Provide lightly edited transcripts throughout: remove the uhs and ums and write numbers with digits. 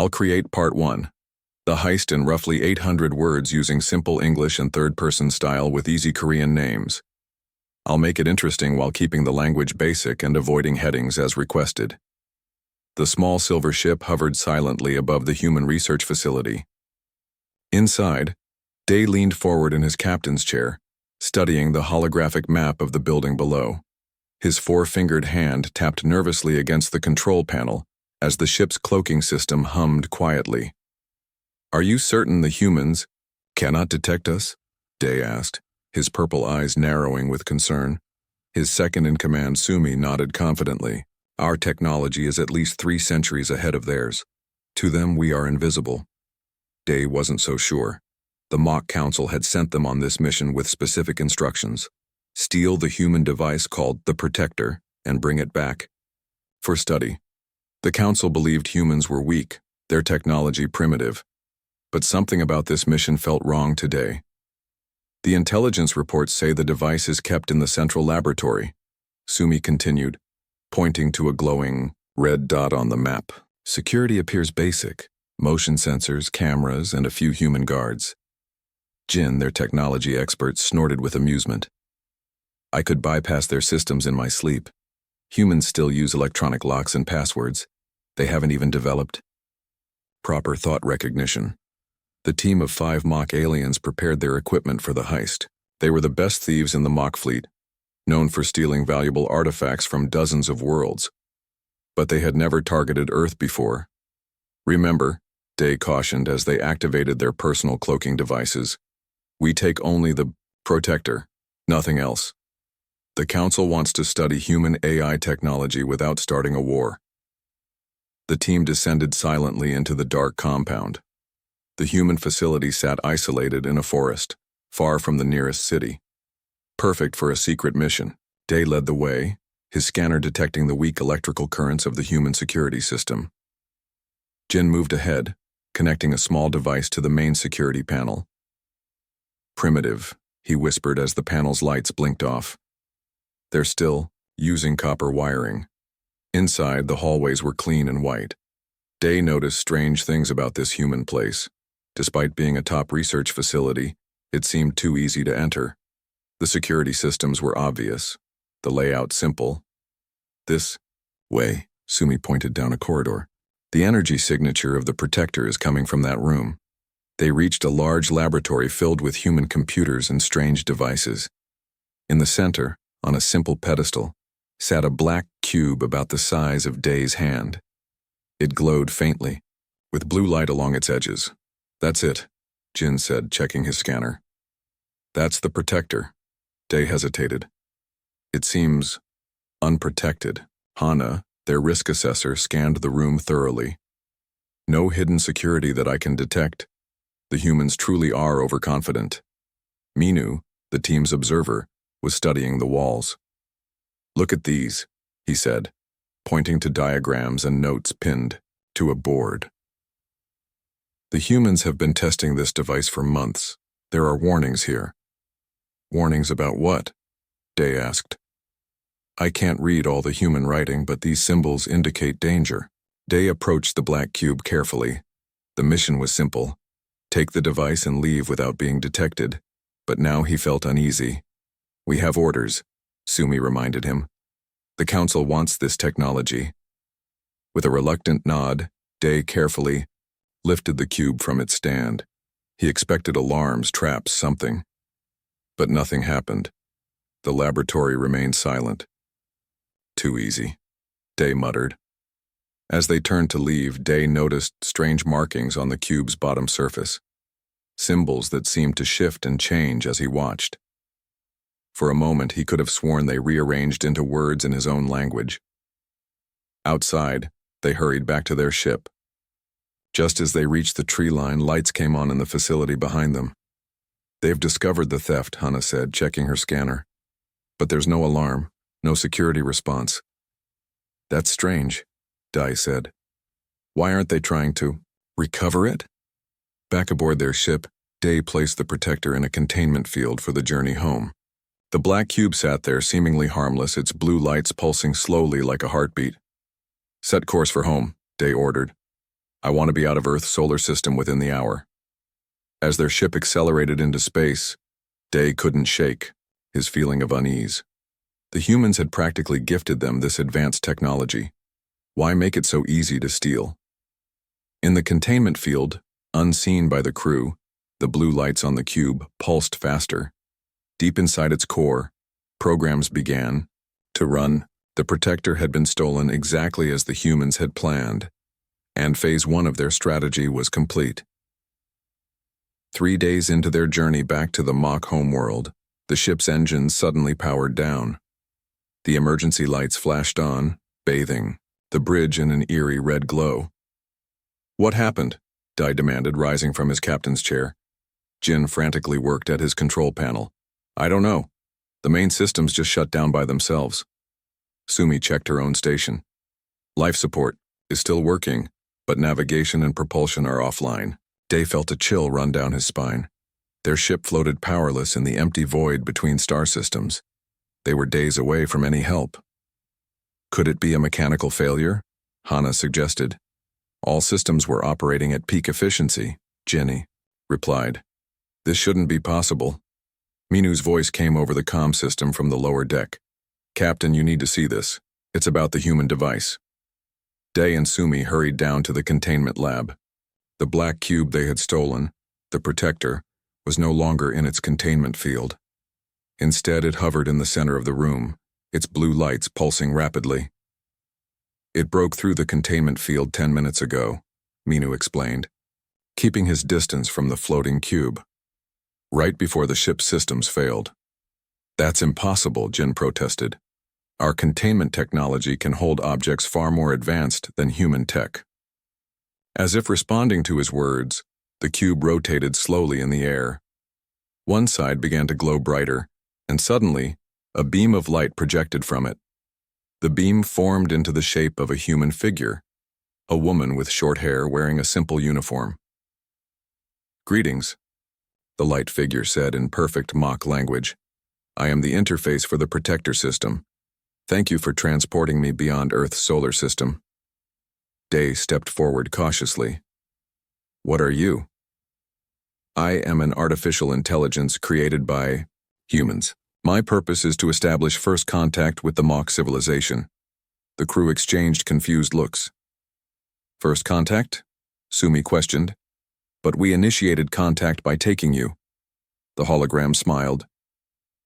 I'll create Part 1. The heist in roughly 800 words using simple English and third-person style with easy Korean names. I'll make it interesting while keeping the language basic and avoiding headings as requested. The small silver ship hovered silently above the human research facility. Inside, Day leaned forward in his captain's chair, studying the holographic map of the building below. His four-fingered hand tapped nervously against the control panel as the ship's cloaking system hummed quietly. "Are you certain the humans cannot detect us?" Day asked, his purple eyes narrowing with concern. His second-in-command Sumi nodded confidently. "Our technology is at least 3 centuries ahead of theirs. To them, we are invisible." Day wasn't so sure. The mock council had sent them on this mission with specific instructions. Steal the human device called the Protector and bring it back for study. The council believed humans were weak, their technology primitive. But something about this mission felt wrong today. "The intelligence reports say the device is kept in the central laboratory," Sumi continued, pointing to a glowing red dot on the map. "Security appears basic. Motion sensors, cameras, and a few human guards." Jin, their technology expert, snorted with amusement. "I could bypass their systems in my sleep. Humans still use electronic locks and passwords. They haven't even developed proper thought recognition." The team of 5 mock aliens prepared their equipment for the heist. They were the best thieves in the mock fleet, known for stealing valuable artifacts from dozens of worlds. But they had never targeted Earth before. "Remember," Day cautioned as they activated their personal cloaking devices, "we take only the Protector, nothing else. The Council wants to study human AI technology without starting a war." The team descended silently into the dark compound. The human facility sat isolated in a forest, far from the nearest city. Perfect for a secret mission. Day led the way, his scanner detecting the weak electrical currents of the human security system. Jin moved ahead, connecting a small device to the main security panel. "Primitive," he whispered as the panel's lights blinked off. "They're still using copper wiring." Inside, the hallways were clean and white. Day noticed strange things about this human place. Despite being a top research facility, it seemed too easy to enter. The security systems were obvious, the layout simple. "This way," Sumi pointed down a corridor. "The energy signature of the Protector is coming from that room." They reached a large laboratory filled with human computers and strange devices. In the center, on a simple pedestal, sat a black cube about the size of Day's hand. It glowed faintly, with blue light along its edges. "That's it," Jin said, checking his scanner. "That's the Protector." Day hesitated. "It seems unprotected." Hana, their risk assessor, scanned the room thoroughly. "No hidden security that I can detect. The humans truly are overconfident." Minu, the team's observer, was studying the walls. "Look at these," he said, pointing to diagrams and notes pinned to a board. "The humans have been testing this device for months. There are warnings here." "Warnings about what?" Day asked. "I can't read all the human writing, but these symbols indicate danger." Day approached the black cube carefully. The mission was simple: take the device and leave without being detected. But now he felt uneasy. "We have orders," Sumi reminded him. "The Council wants this technology." With a reluctant nod, Day carefully lifted the cube from its stand. He expected alarms, traps, something. But nothing happened. The laboratory remained silent. "Too easy," Day muttered. As they turned to leave, Day noticed strange markings on the cube's bottom surface. Symbols that seemed to shift and change as he watched. For a moment, he could have sworn they rearranged into words in his own language. Outside, they hurried back to their ship. Just as they reached the tree line, lights came on in the facility behind them. "They've discovered the theft," Hana said, checking her scanner. "But there's no alarm, no security response." "That's strange," Dai said. "Why aren't they trying to recover it?" Back aboard their ship, Day placed the Protector in a containment field for the journey home. The black cube sat there, seemingly harmless, its blue lights pulsing slowly like a heartbeat. "Set course for home," Day ordered. I want to be out of Earth's solar system within the hour. As their ship accelerated into space, Day couldn't shake his feeling of unease. The humans had practically gifted them this advanced technology. Why make it so easy to steal? In the containment field, unseen by the crew, the blue lights on the cube pulsed faster. Deep inside its core, programs began to run. The protector had been stolen exactly as the humans had planned, and phase 1 of their strategy was complete. 3 days into their journey back to the mock homeworld, the ship's engines suddenly powered down. The emergency lights flashed on, bathing the bridge in an eerie red glow. What happened? Dai demanded, rising from his captain's chair. Jin frantically worked at his control panel. I don't know. The main systems just shut down by themselves. Sumi checked her own station. Life support is still working, but navigation and propulsion are offline. Day felt a chill run down his spine. Their ship floated powerless in the empty void between star systems. They were days away from any help. Could it be a mechanical failure? Hana suggested. All systems were operating at peak efficiency, Jenny replied. This shouldn't be possible. Minu's voice came over the comm system from the lower deck. Captain, you need to see this. It's about the human device. Day and Sumi hurried down to the containment lab. The black cube they had stolen, the protector, was no longer in its containment field. Instead, it hovered in the center of the room, its blue lights pulsing rapidly. It broke through the containment field 10 minutes ago, Minu explained, keeping his distance from the floating cube. Right before the ship's systems failed. That's impossible, Jin protested. Our containment technology can hold objects far more advanced than human tech. As if responding to his words, the cube rotated slowly in the air. One side began to glow brighter, and suddenly, a beam of light projected from it. The beam formed into the shape of a human figure, a woman with short hair wearing a simple uniform. Greetings, the light figure said in perfect mock language. I am the interface for the protector system. Thank you for transporting me beyond Earth's solar system. Day stepped forward cautiously. What are you? I am an artificial intelligence created by humans. My purpose is to establish first contact with the mock civilization. The crew exchanged confused looks. First contact? Sumi questioned. But we initiated contact by taking you. The hologram smiled.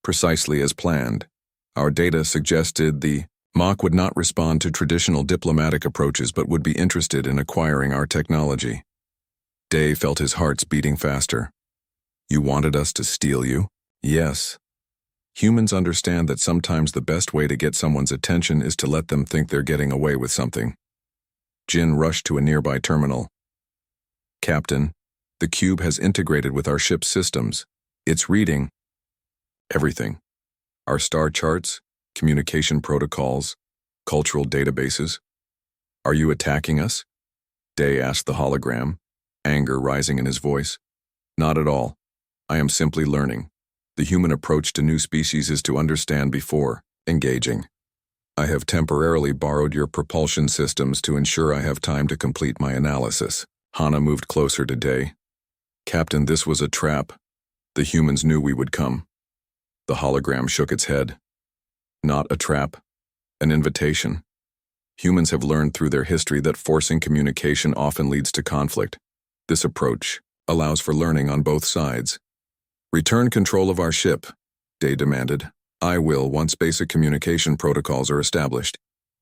Precisely as planned. Our data suggested the mock would not respond to traditional diplomatic approaches but would be interested in acquiring our technology. Day felt his heart's beating faster. You wanted us to steal you? Yes. Humans understand that sometimes the best way to get someone's attention is to let them think they're getting away with something. Jin rushed to a nearby terminal. Captain, the cube has integrated with our ship's systems. It's reading everything. Our star charts, communication protocols, cultural databases. Are you attacking us? Day asked the hologram, anger rising in his voice. Not at all. I am simply learning. The human approach to new species is to understand before engaging. I have temporarily borrowed your propulsion systems to ensure I have time to complete my analysis. Hana moved closer to Day. Captain, this was a trap. The humans knew we would come. The hologram shook its head. Not a trap. An invitation. Humans have learned through their history that forcing communication often leads to conflict. This approach allows for learning on both sides. Return control of our ship, Day demanded. I will once basic communication protocols are established.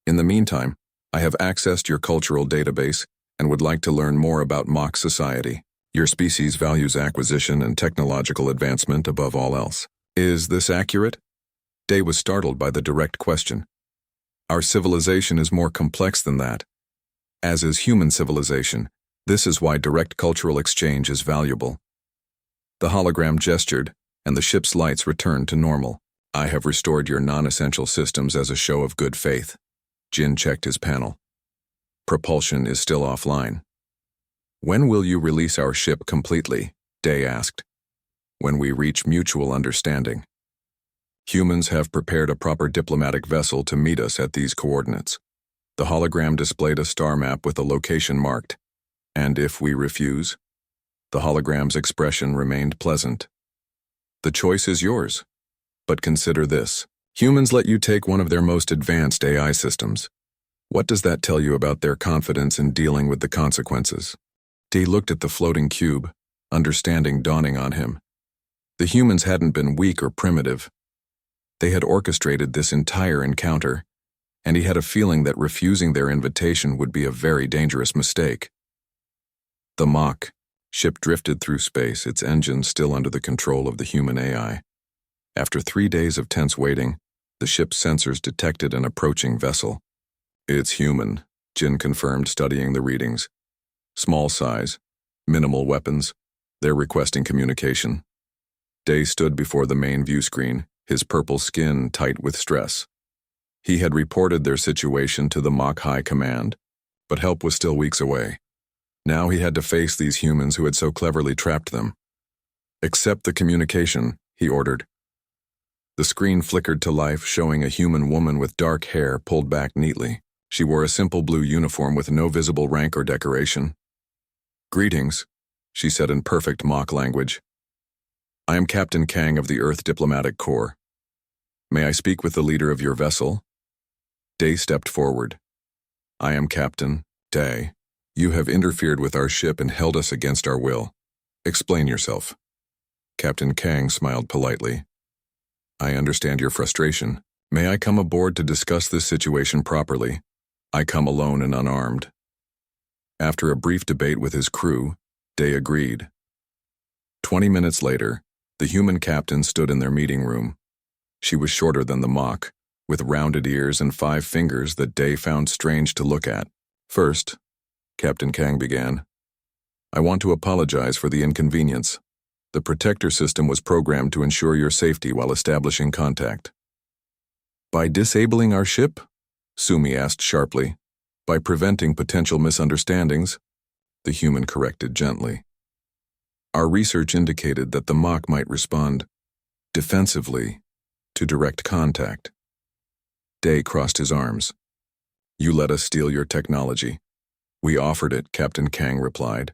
In the meantime, I have accessed your cultural database and would like to learn more about mock society. Your species values acquisition and technological advancement above all else. Is this accurate? Day was startled by the direct question. Our civilization is more complex than that. As is human civilization, this is why direct cultural exchange is valuable. The hologram gestured, and the ship's lights returned to normal. I have restored your non-essential systems as a show of good faith. Jin checked his panel. Propulsion is still offline. When will you release our ship completely? Day asked. When we reach mutual understanding. Humans have prepared a proper diplomatic vessel to meet us at these coordinates. The hologram displayed a star map with a location marked. And if we refuse? The hologram's expression remained pleasant. The choice is yours. But consider this. Humans let you take one of their most advanced AI systems. What does that tell you about their confidence in dealing with the consequences? Dee looked at the floating cube, understanding dawning on him. The humans hadn't been weak or primitive. They had orchestrated this entire encounter, and he had a feeling that refusing their invitation would be a very dangerous mistake. The mock ship drifted through space, its engines still under the control of the human AI. After 3 days of tense waiting, the ship's sensors detected an approaching vessel. It's human, Jin confirmed, studying the readings. Small size, minimal weapons. They're requesting communication. Day stood before the main view screen, his purple skin tight with stress. He had reported their situation to the Mach High Command, but help was still weeks away. Now he had to face these humans who had so cleverly trapped them. Accept the communication, he ordered. The screen flickered to life, showing a human woman with dark hair pulled back neatly. She wore a simple blue uniform with no visible rank or decoration. Greetings, she said in perfect mock language. I am Captain Kang of the Earth Diplomatic Corps. May I speak with the leader of your vessel? Day stepped forward. I am Captain Day. You have interfered with our ship and held us against our will. Explain yourself. Captain Kang smiled politely. I understand your frustration. May I come aboard to discuss this situation properly? I come alone and unarmed. After a brief debate with his crew, Day agreed. 20 minutes later, the human captain stood in their meeting room. She was shorter than the mock, with rounded ears and 5 fingers that Day found strange to look at. First, Captain Kang began, I want to apologize for the inconvenience. The protector system was programmed to ensure your safety while establishing contact. By disabling our ship? Sumi asked sharply. By preventing potential misunderstandings? The human corrected gently. Our research indicated that the mock might respond defensively to direct contact. Day crossed his arms. You let us steal your technology. We offered it, Captain Kang replied.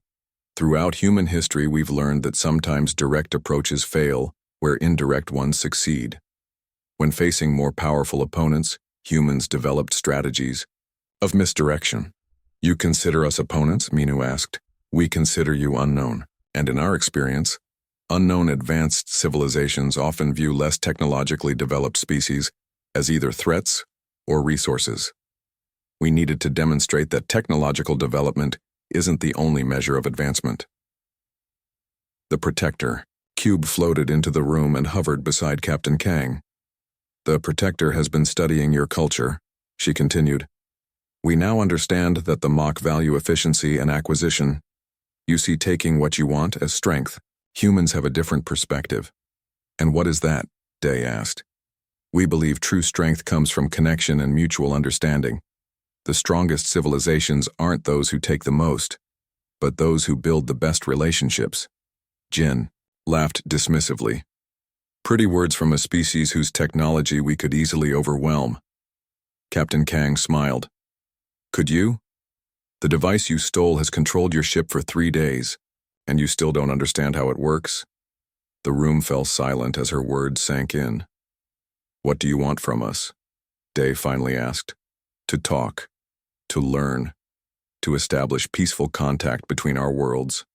Throughout human history, we've learned that sometimes direct approaches fail where indirect ones succeed. When facing more powerful opponents, humans developed strategies of misdirection. You consider us opponents? Minu asked. We consider you unknown. And in our experience, unknown advanced civilizations often view less technologically developed species as either threats or resources. We needed to demonstrate that technological development isn't the only measure of advancement. The Protector cube floated into the room and hovered beside Captain Kang. The Protector has been studying your culture, she continued. We now understand that the mock value efficiency and acquisition. You see taking what you want as strength. Humans have a different perspective. And what is that? Day asked. We believe true strength comes from connection and mutual understanding. The strongest civilizations aren't those who take the most, but those who build the best relationships. Jin laughed dismissively. Pretty words from a species whose technology we could easily overwhelm. Captain Kang smiled. Could you? The device you stole has controlled your ship for 3 days, and you still don't understand how it works? The room fell silent as her words sank in. What do you want from us? Day finally asked. To talk. To learn, to establish peaceful contact between our worlds.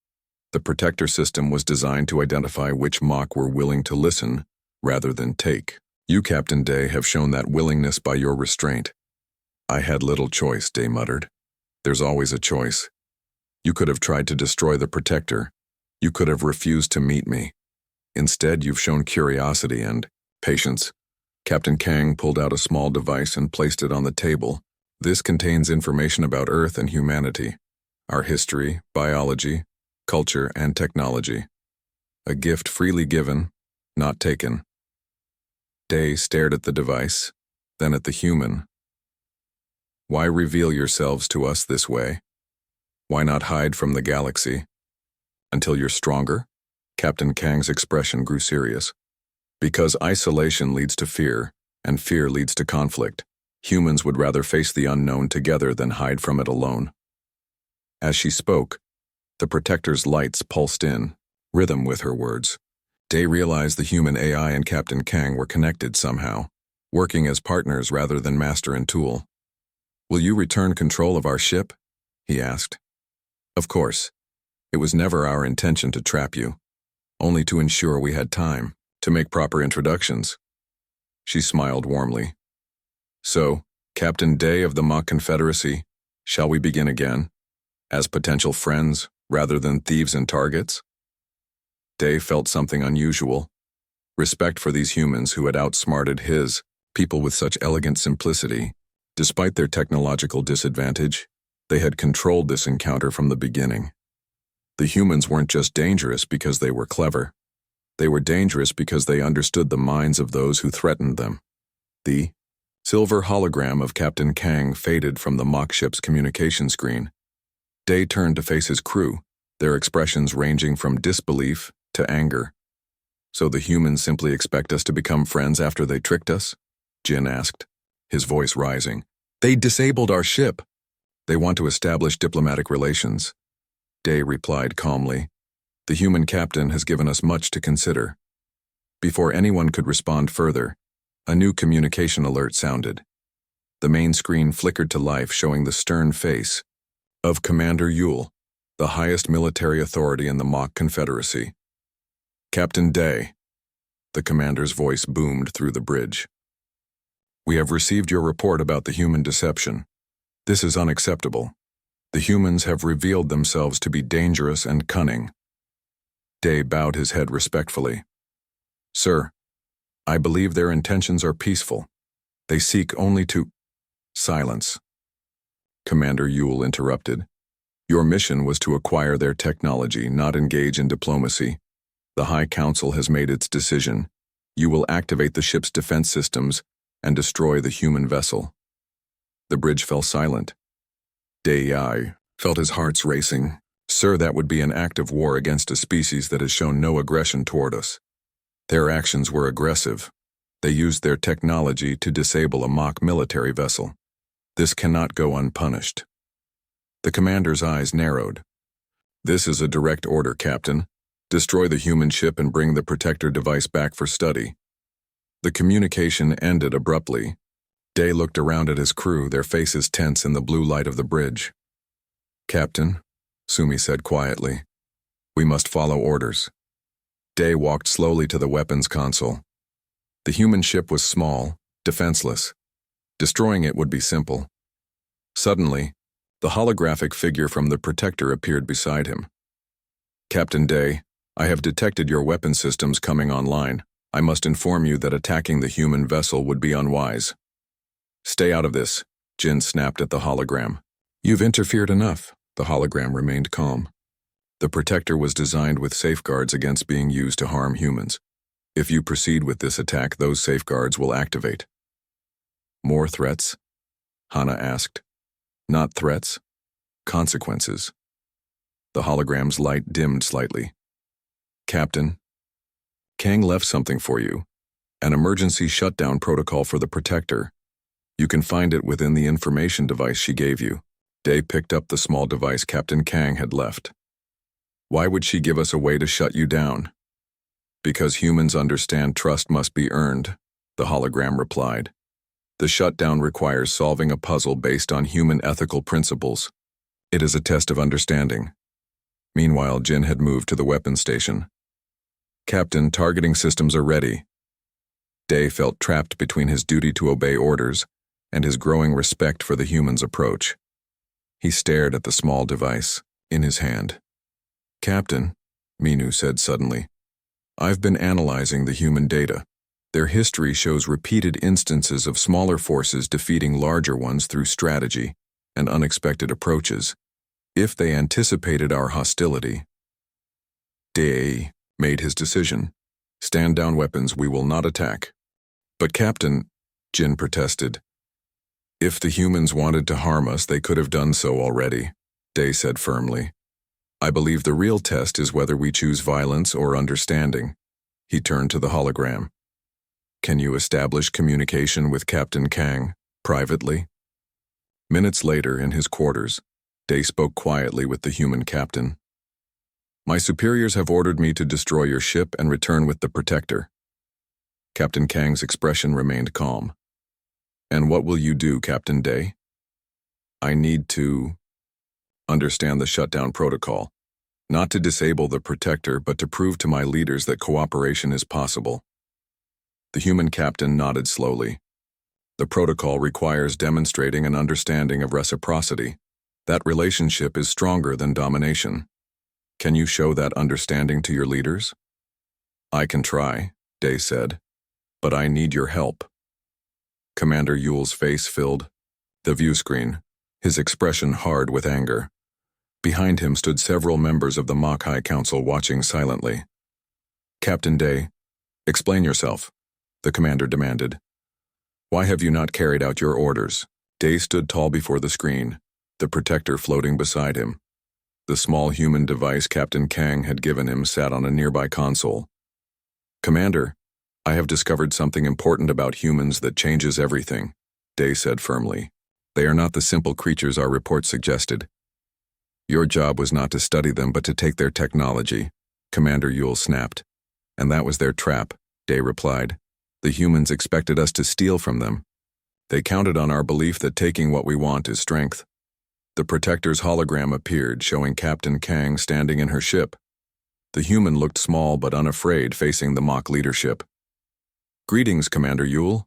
The protector system was designed to identify which mock were willing to listen rather than take. You, Captain Day, have shown that willingness by your restraint. I had little choice, Day muttered. There's always a choice. You could have tried to destroy the protector. You could have refused to meet me. Instead, you've shown curiosity and patience. Captain Kang pulled out a small device and placed it on the table. This contains information about Earth and humanity, our history, biology, culture, and technology. A gift freely given, not taken. Day stared at the device, then at the human. Why reveal yourselves to us this way? Why not hide from the galaxy? Until you're stronger? Captain Kang's expression grew serious. Because isolation leads to fear, and fear leads to conflict. Humans would rather face the unknown together than hide from it alone. As she spoke, The Protector's lights pulsed in, rhythm with her words. Day realized the human AI and Captain Kang were connected somehow, working as partners rather than master and tool. "Will you return control of our ship?" he asked. "Of course. It was never our intention to trap you, only to ensure we had time to make proper introductions." She smiled warmly. "So, Captain Day of the Mock Confederacy, shall we begin again, as potential friends rather than thieves and targets?" Day felt something unusual. Respect for these humans who had outsmarted his people with such elegant simplicity. Despite their technological disadvantage, they had controlled this encounter from the beginning. The humans weren't just dangerous because they were clever. They were dangerous because they understood the minds of those who threatened them. The silver hologram of Captain Kang faded from the mock ship's communication screen. Day turned to face his crew, their expressions ranging from disbelief to anger. "So the humans simply expect us to become friends after they tricked us?" Jin asked, his voice rising. "They disabled our ship. They want to establish diplomatic relations." Day replied calmly. "The human captain has given us much to consider." Before anyone could respond further, a new communication alert sounded. The main screen flickered to life, showing the stern face of Commander Yule, the highest military authority in the Mock Confederacy. "Captain Day," the commander's voice boomed through the bridge. "We have received your report about the human deception. This is unacceptable. The humans have revealed themselves to be dangerous and cunning." Day bowed his head respectfully. "Sir, I believe their intentions are peaceful. They seek only to—" "Silence," Commander Yule interrupted. "Your mission was to acquire their technology, not engage in diplomacy. The High Council has made its decision. You will activate the ship's defense systems and destroy the human vessel." The bridge fell silent. Day felt his heart's racing. "Sir, that would be an act of war against a species that has shown no aggression toward us." "Their actions were aggressive. They used their technology to disable a mock military vessel. This cannot go unpunished." The commander's eyes narrowed. "This is a direct order, Captain. Destroy the human ship and bring the protector device back for study." The communication ended abruptly. Day looked around at his crew, their faces tense in the blue light of the bridge. "Captain," Sumi said quietly, "we must follow orders." Day walked slowly to the weapons console. The human ship was small, defenseless. Destroying it would be simple. Suddenly, the holographic figure from the protector appeared beside him. "Captain Day, I have detected your weapon systems coming online. I must inform you that attacking the human vessel would be unwise." "Stay out of this," Jin snapped at the hologram. "You've interfered enough." The hologram remained calm. "The protector was designed with safeguards against being used to harm humans. If you proceed with this attack, those safeguards will activate." "More threats?" Hana asked. "Not threats. Consequences." The hologram's light dimmed slightly. "Captain, Kang left something for you. An emergency shutdown protocol for the protector. You can find it within the information device she gave you." Day picked up the small device Captain Kang had left. "Why would she give us a way to shut you down?" "Because humans understand trust must be earned," the hologram replied. "The shutdown requires solving a puzzle based on human ethical principles. It is a test of understanding." Meanwhile, Jin had moved to the weapons station. "Captain, targeting systems are ready." Day felt trapped between his duty to obey orders and his growing respect for the human's approach. He stared at the small device in his hand. "Captain," Minu said suddenly, "I've been analyzing the human data. Their history shows repeated instances of smaller forces defeating larger ones through strategy and unexpected approaches. If they anticipated our hostility." Day made his decision. "Stand down weapons, we will not attack." "But Captain," Jin protested. "If the humans wanted to harm us, they could have done so already," Day said firmly. "I believe the real test is whether we choose violence or understanding." He turned to the hologram. "Can you establish communication with Captain Kang, privately?" Minutes later, in his quarters, Day spoke quietly with the human captain. My superiors have ordered me to destroy your ship and return with the Protector. Captain Kang's expression remained calm. And what will you do, Captain Day? I need to understand the shutdown protocol. Not to disable the Protector, but to prove to my leaders that cooperation is possible. The human captain nodded slowly. The protocol requires demonstrating an understanding of reciprocity. That relationship is stronger than domination. Can you show that understanding to your leaders? I can try, Day said, but I need your help. Commander Yule's face filled the view screen, his expression hard with anger. Behind him stood several members of the Mock High Council watching silently. Captain Day, explain yourself, the commander demanded. Why have you not carried out your orders? Day stood tall before the screen, the Protector floating beside him. The small human device Captain Kang had given him sat on a nearby console. Commander, I have discovered something important about humans that changes everything, Day said firmly. They are not the simple creatures our report suggested. Your job was not to study them, but to take their technology, Commander Yule snapped. And that was their trap, Day replied. The humans expected us to steal from them. They counted on our belief that taking what we want is strength. The Protector's hologram appeared, showing Captain Kang standing in her ship. The human looked small but unafraid, facing the mock leadership. Greetings, Commander Yule,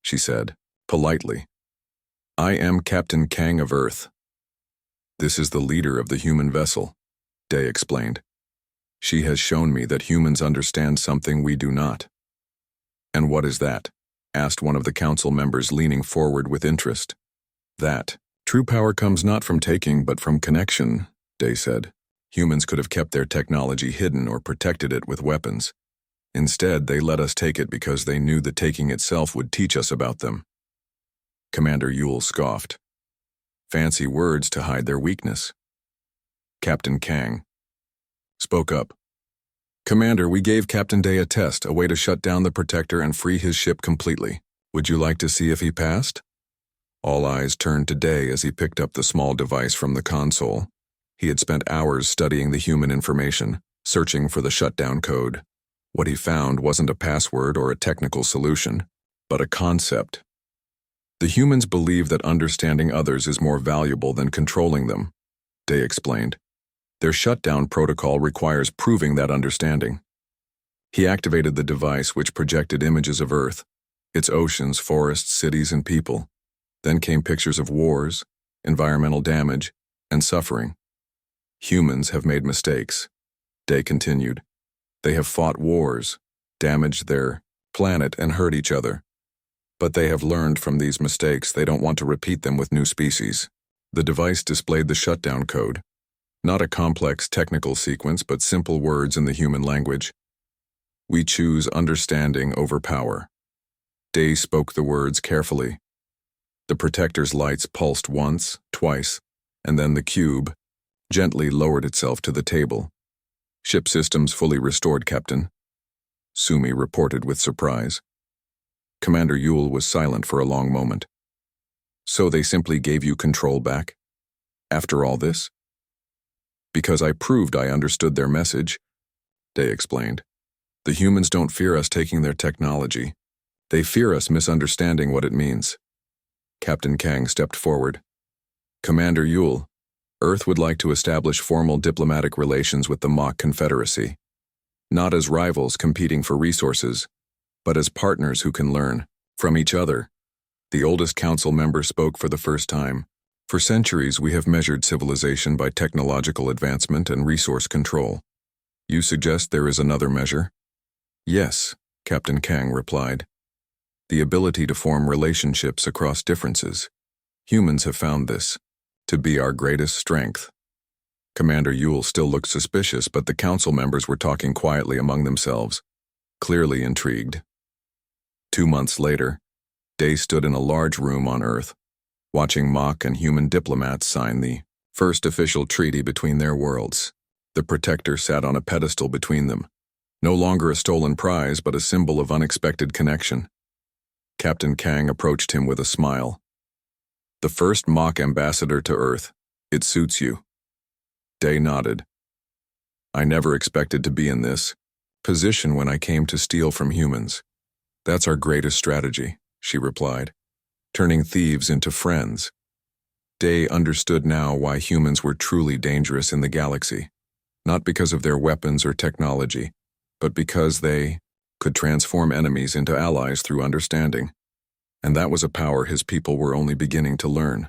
she said, politely. I am Captain Kang of Earth. This is the leader of the human vessel, Day explained. She has shown me that humans understand something we do not. And what is that? Asked one of the council members, leaning forward with interest. That. True power comes not from taking but from connection, Day said. Humans could have kept their technology hidden or protected it with weapons. Instead, they let us take it because they knew the taking itself would teach us about them. Commander Yule scoffed. Fancy words to hide their weakness. Captain Kang spoke up. Commander, we gave Captain Day a test, a way to shut down the Protector and free his ship completely. Would you like to see if he passed? All eyes turned to Day as he picked up the small device from the console. He had spent hours studying the human information, searching for the shutdown code. What he found wasn't a password or a technical solution, but a concept. The humans believe that understanding others is more valuable than controlling them, Day explained. Their shutdown protocol requires proving that understanding. He activated the device, which projected images of Earth, its oceans, forests, cities, and people. Then came pictures of wars, environmental damage, and suffering. Humans have made mistakes, Day continued. They have fought wars, damaged their planet, and hurt each other. But they have learned from these mistakes. They don't want to repeat them with new species. The device displayed the shutdown code. Not a complex technical sequence, but simple words in the human language. We choose understanding over power. Day spoke the words carefully. The Protector's lights pulsed once, twice, and then the cube gently lowered itself to the table. Ship systems fully restored, Captain, Sumi reported with surprise. Commander Yule was silent for a long moment. So they simply gave you control back? After all this? Because I proved I understood their message, Day explained. The humans don't fear us taking their technology. They fear us misunderstanding what it means. Captain Kang stepped forward. Commander Yule, Earth would like to establish formal diplomatic relations with the Mock Confederacy. Not as rivals competing for resources, but as partners who can learn from each other. The oldest council member spoke for the first time. For centuries, we have measured civilization by technological advancement and resource control. You suggest there is another measure? Yes, Captain Kang replied. The ability to form relationships across differences. Humans have found this to be our greatest strength. Commander Yule still looked suspicious, but the council members were talking quietly among themselves, clearly intrigued. 2 months later, Day stood in a large room on Earth, watching Mock and human diplomats sign the first official treaty between their worlds. The Protector sat on a pedestal between them, no longer a stolen prize but a symbol of unexpected connection. Captain Kang approached him with a smile. The first Mock ambassador to Earth. It suits you. Day nodded. I never expected to be in this position when I came to steal from humans. That's our greatest strategy, she replied, turning thieves into friends. Day understood now why humans were truly dangerous in the galaxy, not because of their weapons or technology, but because they could transform enemies into allies through understanding. And that was a power his people were only beginning to learn.